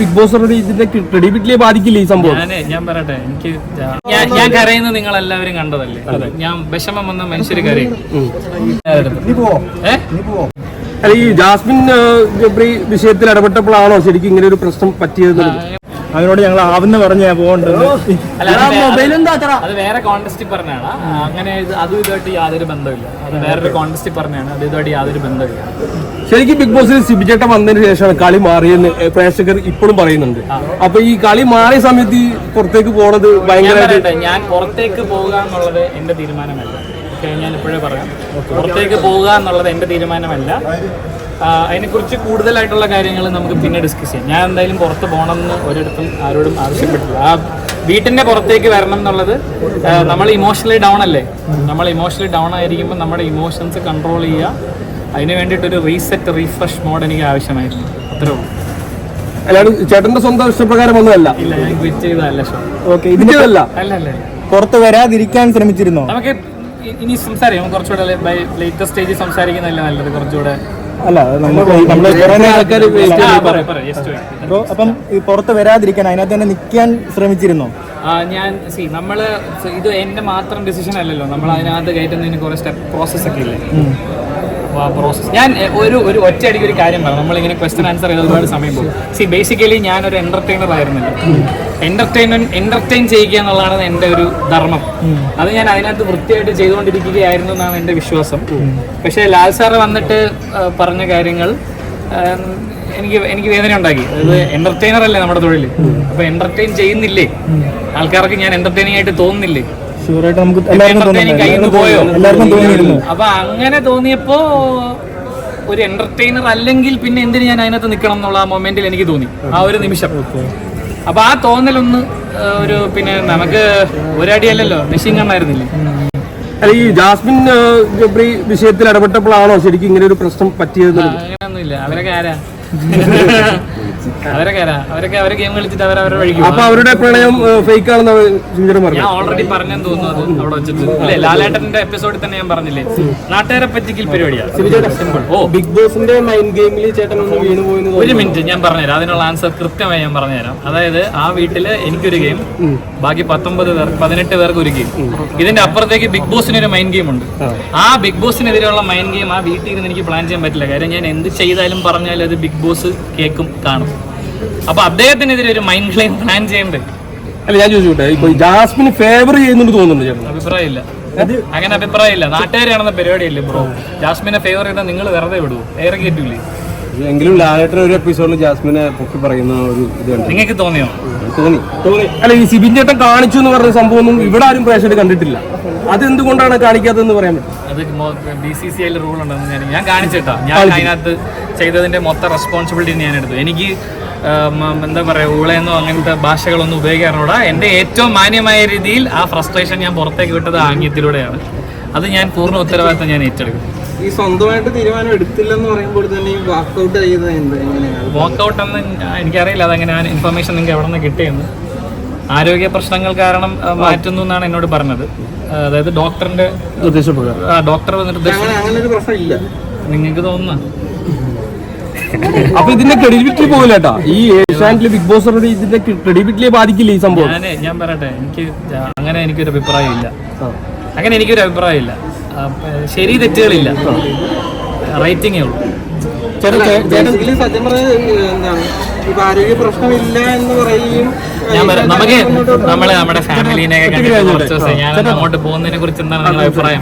Big boss ഇതിന്റെ ക്രെഡിബിലിറ്റിയെ ബാധിക്കില്ല ഈ സംഭവം. ഞാൻ പറയട്ടെ, എനിക്ക് ഞാൻ കരയുന്നത് നിങ്ങൾ എല്ലാവരും കണ്ടതല്ലേ. ഞാൻ വിഷമം വന്ന മനുഷ്യര് കരയും. അല്ല, ഈ ജാസ്മിൻ ഗബ്രി വിഷയത്തിൽ ഇടപെട്ടപ്പോഴാണോ ശരിക്കും ഇങ്ങനെ ഒരു പ്രശ്നം പറ്റിയത്? അതിനോട് ഞങ്ങൾ ആവുന്ന പറഞ്ഞ പോകേണ്ടത്. അത് വേറെ കോൺടെസ്റ്റിൽ പറഞ്ഞാണ്. അങ്ങനെ അതും ഇതുമായിട്ട് യാതൊരു ബന്ധമില്ല. അത് വേറൊരു കോൺടെസ്റ്റിൽ പറഞ്ഞാണ്. അത് ഇതുമായിട്ട് യാതൊരു ബന്ധമില്ല. ശരിക്കും ബിഗ് ബോസിൽ സിബിചേട്ടൻ വന്നതിന് ശേഷമാണ് കളി മാറിയെന്ന് പ്രേക്ഷകർ ഇപ്പോഴും പറയുന്നുണ്ട്. അപ്പൊ ഈ കളി മാറിയ സമയത്ത് പുറത്തേക്ക് പോണത് ഭയങ്കരമായിട്ട് ഞാൻ പുറത്തേക്ക് പോകുക എന്നുള്ളത് എന്റെ തീരുമാനമല്ല. ഞാൻ ഇപ്പോഴേ പറയാം, പുറത്തേക്ക് പോകുക എന്നുള്ളത് എന്റെ തീരുമാനമല്ല. അതിനെക്കുറിച്ച് കൂടുതലായിട്ടുള്ള കാര്യങ്ങൾ നമുക്ക് പിന്നെ ഡിസ്കസ് ചെയ്യാം. ഞാൻ എന്തായാലും പുറത്ത് പോകണമെന്ന് ഒരിടത്തും ആരോടും ആവശ്യപ്പെട്ടില്ല. ആ വീട്ടിന്റെ പുറത്തേക്ക് വരണം എന്നുള്ളത്, നമ്മൾ ഇമോഷണലി ഡൗൺ അല്ലേ. നമ്മൾ ഇമോഷണലി ഡൗൺ ആയിരിക്കുമ്പോൾ നമ്മുടെ ഇമോഷൻസ് കൺട്രോൾ ചെയ്യുക. അതിന് വേണ്ടിയിട്ടൊരു റീസെറ്റ് റീഫ്രഷ് മോഡ് എനിക്ക് ആവശ്യമായിരുന്നു. അത്രേ ഉള്ളൂ. അല്ലാണ്ട് ചേട്ടന്റെ സ്വന്തം ഇഷ്ടപ്രകാരം ഒന്നുമല്ല. ഇല്ല, ഞാൻ ക്വിറ്റ് ചെയ്തതല്ല ഷോ. ഓക്കെ, ഇതിന്റെ അല്ല. അല്ലല്ലേ, പുറത്ത് വരാതിരിക്കാൻ ശ്രമിച്ചിരുന്നോ? നമുക്ക് ഇനി സംസാരിക്കാം. കുറച്ചുകൂടെ ലേറ്റസ്റ്റ് സ്റ്റേജിൽ സംസാരിക്കുന്നതല്ലേ നല്ലത്. കുറച്ചുകൂടെ അല്ല, അപ്പം ഈ പുറത്ത് വരാതിരിക്കാൻ അതിനകത്ത് തന്നെ നിൽക്കാൻ ശ്രമിച്ചിരുന്നോ? ഞാൻ നമ്മള് ഇത് എന്റെ മാത്രം ഡിസിഷൻ അല്ലല്ലോ. നമ്മൾ അതിനകത്ത് കയറ്റുന്നതിന് കുറെ സ്റ്റെപ്പ് പ്രോസസ് ഒക്കെ ഇല്ലേ. പ്രോസസ് ഞാൻ ഒരു ഒറ്റയടിക്ക് ഒരു കാര്യം പറയാം. നമ്മളിങ്ങനെ ക്വസ്റ്റ്യൻ ആൻസർ ചെയ്ത് ഒരുപാട് സമയം പോകും. ബേസിക്കലി ഞാനൊരു എന്റർടൈനർ ആയിരുന്നില്ല. എന്റർടൈൻ ചെയ്യുക എന്നുള്ളതാണ് എൻ്റെ ഒരു ധർമ്മം. അത് ഞാൻ അതിനകത്ത് വൃത്തിയായിട്ട് ചെയ്തുകൊണ്ടിരിക്കുകയായിരുന്നു എന്നാണ് എൻ്റെ വിശ്വാസം. പക്ഷേ ലാൽ സാറ് വന്നിട്ട് പറഞ്ഞ കാര്യങ്ങൾ എനിക്ക് വേദന ഉണ്ടാക്കി. അതായത് എന്റർടൈനർ അല്ലേ നമ്മുടെ തൊഴിൽ. അപ്പൊ എന്റർടൈൻ ചെയ്യുന്നില്ലേ ആൾക്കാർക്ക്? ഞാൻ എന്റർടൈനിങ് ആയിട്ട് തോന്നുന്നില്ലേ? പോയോ? അപ്പൊ അങ്ങനെ തോന്നിയപ്പോ ഒരു എന്റർടൈനർ അല്ലെങ്കിൽ പിന്നെ എന്തിന് ഞാൻ അതിനകത്ത് നിൽക്കണം എന്നുള്ള ആ മൊമെന്റിൽ എനിക്ക് തോന്നി, ആ ഒരു നിമിഷം. അപ്പൊ ആ തോന്നലൊന്ന് ഒരു പിന്നെ നമുക്ക് ഒരടിയല്ലല്ലോ, മെഷീൻ ഗണ്ണായിരുന്നില്ലേ. അല്ല, ഈ ജാസ്മിൻ ഗബ്രി വിഷയത്തിൽ ഇടപെട്ടപ്പോഴാണോ ശരിക്കും ഇങ്ങനെ ഒരു പ്രശ്നം പറ്റിയത്? അങ്ങനെയൊന്നുമില്ല. അവരൊക്കെ ആരാ? അവരെ ഗെയിം കളിച്ചിട്ട് അവരവരുടെ വഴിക്കും. അപ്പൊ അവരുടെ പ്രണയം ഫേക്ക് ആണെന്ന് ഞാൻ ഓൾറെഡി പറഞ്ഞെന്ന് തോന്നുന്നു. അത് അവിടെ വെച്ചിട്ട് അല്ലേ, ലാലേട്ടന്റെ എപ്പിസോഡിൽ തന്നെ ഞാൻ പറഞ്ഞില്ലേ, നാട്ടുകാരെ പറ്റിക്കൽ പരിപാടിയാണ്. ബിഗ് ബോസിന്റെ മൈൻഡ് ഗെയിമിൽ ചേട്ടൻ ഒന്ന് വീണ് പോയി. ഒരു മിനിറ്റ് ഞാൻ പറഞ്ഞുതരാം. അതിനുള്ള ആൻസർ കൃത്യമായി ഞാൻ പറഞ്ഞുതരാം. അതായത് ആ വീട്ടില് എനിക്കൊരു ഗെയിം, ബാക്കി 18 പേർക്ക് ഒരു ഗെയിം. ഇതിന്റെ അപ്പുറത്തേക്ക് ബിഗ് ബോസിന് ഒരു മൈൻഡ് ഗെയിം ഉണ്ട്. ആ ബിഗ് ബോസിനെതിരെയുള്ള മൈൻഡ് ഗെയിം ആ വീട്ടിൽ നിന്ന് എനിക്ക് പ്ലാൻ ചെയ്യാൻ പറ്റില്ല. കാര്യം ഞാൻ എന്ത് ചെയ്താലും പറഞ്ഞാലും അത് ബിഗ് ബോസ് കേൾക്കും, കാണും. അപ്പൊ അദ്ദേഹത്തിനെതിരെ ഒരു മൈൻഡ് ഗെയിം പ്ലാൻ ചെയ്യണ്ടേ? അല്ല, ഞാൻ ചോദിച്ചോട്ടെ, ഇപ്പൊ ജാസ്മിന് ഫേവർ ചെയ്യുന്നുണ്ട് തോന്നുന്നുണ്ട്. അഭിപ്രായമില്ല, അങ്ങനെ അഭിപ്രായമില്ല. നാട്ടുകാരാണെന്ന പരിപാടിയല്ലേ ബ്രോ. ജാസ്മിനെ ഫേവർ ചെയ്താൽ നിങ്ങൾ വെറുതെ വിടുവോ? ഏറെ കേട്ടില്ലേ? എങ്കിലും ലാലേട്ടൻ ഒരു എപ്പിസോഡിൽ ജാസ്മിനെ പൊക്കി പറയുന്ന ഒരു ഇത് നിങ്ങൾക്ക് തോന്നിയോ? തോന്നി. അല്ല, ഈ സിബിൻ ചേട്ടൻ കാണിച്ചു എന്ന് പറഞ്ഞ സംഭവം ഒന്നും ഇവിടെ ആരും പ്രേക്ഷകർ കണ്ടിട്ടില്ല. അതെന്തുകൊണ്ടാണ് കാണിക്കാത്തതെന്ന് പറയാൻ പറ്റും? അത് BCCI റൂൾ ഉണ്ടെന്ന് ഞാൻ കാണിച്ചിട്ടാ. ഞാൻ അതിനകത്ത് ചെയ്തതിന്റെ മൊത്തം റെസ്പോൺസിബിലിറ്റി ഞാൻ എടുത്തു. എനിക്ക് എന്താ പറയുക, ഊളയെന്നോ അങ്ങനത്തെ ഭാഷകളൊന്നും ഉപയോഗിക്കാറുള്ള എൻ്റെ ഏറ്റവും മാന്യമായ രീതിയിൽ ആ ഫ്രസ്ട്രേഷൻ ഞാൻ പുറത്തേക്ക് വിട്ടത് ആംഗ്യത്തിലൂടെയാണ്. അത് ഞാൻ പൂർണ്ണ ഉത്തരവാദിത്തം ഞാൻ ഏറ്റെടുക്കും. ഈ സ്വന്തമായിട്ട് തീരുമാനം എടുത്തില്ലെന്ന് പറയുമ്പോൾ തന്നെ ഈ വാക്കൗട്ട് ചെയ്യുന്നത് എങ്ങനെയാണ്? വാക്കൗട്ട് എന്ന് എനിക്കറിയില്ല. അതെങ്ങനെ ഇൻഫർമേഷൻ നിങ്ങൾക്ക് എവിടെ നിന്ന് കിട്ടിയെന്ന്. ആരോഗ്യ പ്രശ്നങ്ങൾ കാരണം മാറ്റുന്നു എന്നാണ് എന്നോട് പറഞ്ഞത്. അതായത് ഡോക്ടറിന്റെ ഡോക്ടർ വന്നിട്ട് അങ്ങനെ ഒരു പ്രശ്നം ഇല്ല നിങ്ങൾക്ക് തോന്നുന്ന. അപ്പൊ ഇതിന്റെ ക്രെഡിബിലിറ്റി പോകില്ല കേട്ടോ. ഈ ഏഷ്യാനെറ്റിലെ ബിഗ് ബോസ് ഇതിന്റെ ക്രെഡിബിലിറ്റിയെ ബാധിക്കില്ല ഈ സംഭവം. ഞാൻ പറയട്ടെ, എനിക്കൊരു അഭിപ്രായം ഇല്ല. അങ്ങനെ എനിക്കൊരു അഭിപ്രായം ഇല്ല. ശരി തെറ്റുകളില്ല, റേറ്റിംഗേ ഉള്ളൂ. സത്യം പറഞ്ഞാൽ എന്താണ്, ഇപ്പൊ ആരോഗ്യ പ്രശ്നമില്ല എന്ന് പറയുകയും നമുക്ക് നമ്മുടെ ഫാമിലിനെയൊക്കെ കണ്ടിട്ട് കുറച്ച് ദിവസം ഞാൻ അങ്ങോട്ട് പോകുന്നതിനെ കുറിച്ച് എന്താണ് നിങ്ങളുടെ അഭിപ്രായം?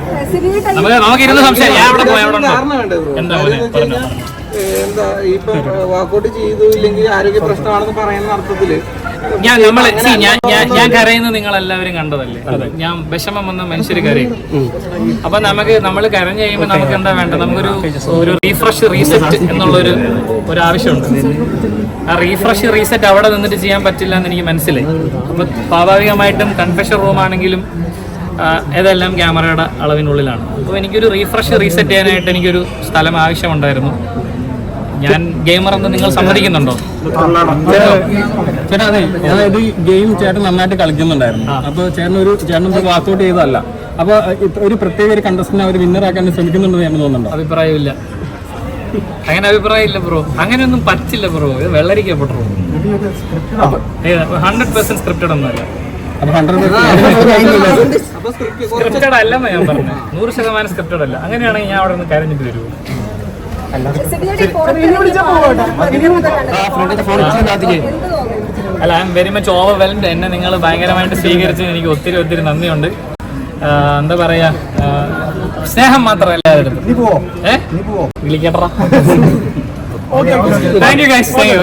നമുക്ക് ഇരുന്ന് സംസാരിക്കാം. ഞാൻ അവിടെ പോയാൽ എന്താ എന്താ ഇപ്പൊ വാക്കൗട്ട് ചെയ്തു ഇല്ലെങ്കിൽ ആരോഗ്യ പ്രശ്നമാണെന്ന് പറയുന്ന അർത്ഥത്തില് ഞാൻ കരയുന്നത് നിങ്ങൾ എല്ലാവരും കണ്ടതല്ലേ. ഞാൻ വിഷമം വന്ന മനുഷ്യര് കരയും. അപ്പൊ നമ്മൾ കരഞ്ഞു കഴിയുമ്പോൾ നമുക്ക് എന്താ വേണ്ടത്? നമുക്കൊരു റീഫ്രഷ് റീസെറ്റ് എന്നുള്ളൊരു ആവശ്യമുണ്ട്. ആ റീഫ്രഷ് റീസെറ്റ് അവിടെ നിന്നിട്ട് ചെയ്യാൻ പറ്റില്ല എന്ന് എനിക്ക് മനസ്സിലായി. അപ്പൊ സ്വാഭാവികമായിട്ടും കൺഫെഷൻ റൂമാണെങ്കിലും ഇതെല്ലാം ക്യാമറയുടെ അളവിനുള്ളിലാണ്. അപ്പോൾ എനിക്കൊരു റീഫ്രഷ് റീസെറ്റ് ചെയ്യാനായിട്ട് എനിക്കൊരു സ്ഥലം ആവശ്യമുണ്ടായിരുന്നു. ഞാൻ ഗെയിമർ എന്ന് നിങ്ങൾ സമ്മതിക്കുന്നുണ്ടോ? ചേട്ടാ, അതെ, അതായത് ഗെയിം ചേട്ടൻ നന്നായിട്ട് കളിക്കുന്നുണ്ടായിരുന്നു. അപ്പൊ ചേട്ടൻ വാക്കൗട്ട് ചെയ്തതല്ല. അപ്പൊ ഒരു പ്രത്യേക ഒരു കണ്ടസ്റ്റന്റ് അവർ വിന്നറാക്കാൻ ശ്രമിക്കുന്നുണ്ടെന്ന് ഞാൻ തോന്നുന്നുണ്ടോ? അഭിപ്രായമില്ല. അങ്ങനെ അഭിപ്രായം ഇല്ല ബ്രോ, അങ്ങനെയൊന്നും പറ്റില്ല ബ്രോ, ഇത് വെള്ളരിക്കപ്പെട്ടു. 100% സ്ക്രിപ്റ്റഡ് ഒന്നുമല്ല. സ്ക്രിപ്റ്റഡ് അല്ലെന്ന് ഞാൻ പറഞ്ഞു, 100% സ്ക്രിപ്റ്റഡ് അല്ല. അങ്ങനെയാണെങ്കിൽ ഞാൻ അവിടെ നിന്ന് കരഞ്ഞിട്ട് വരുമോ? അല്ല, I am very much overwhelmed. എന്നെ നിങ്ങൾ ഭയങ്കരമായിട്ട് സ്വീകരിച്ചതിന് എനിക്ക് ഒത്തിരി ഒത്തിരി നന്ദിയുണ്ട്. എന്താ പറയാ, സ്നേഹം മാത്രമല്ല എല്ലാവരും. വിളിക്കട്ടെ. Thank you guys, thank you.